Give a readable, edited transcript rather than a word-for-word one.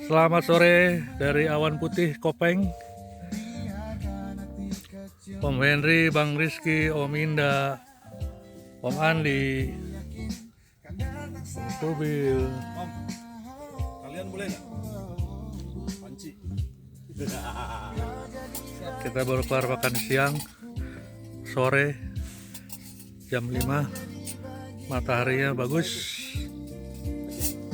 Selamat sore dari Awan Putih Kopeng. Om Henry, Bang Rizky, Om Indah, Om Andi, Rubil. Om, kalian boleh nggak panci? Kita baru kelar makan siang, sore jam 5. Mataharinya bagus.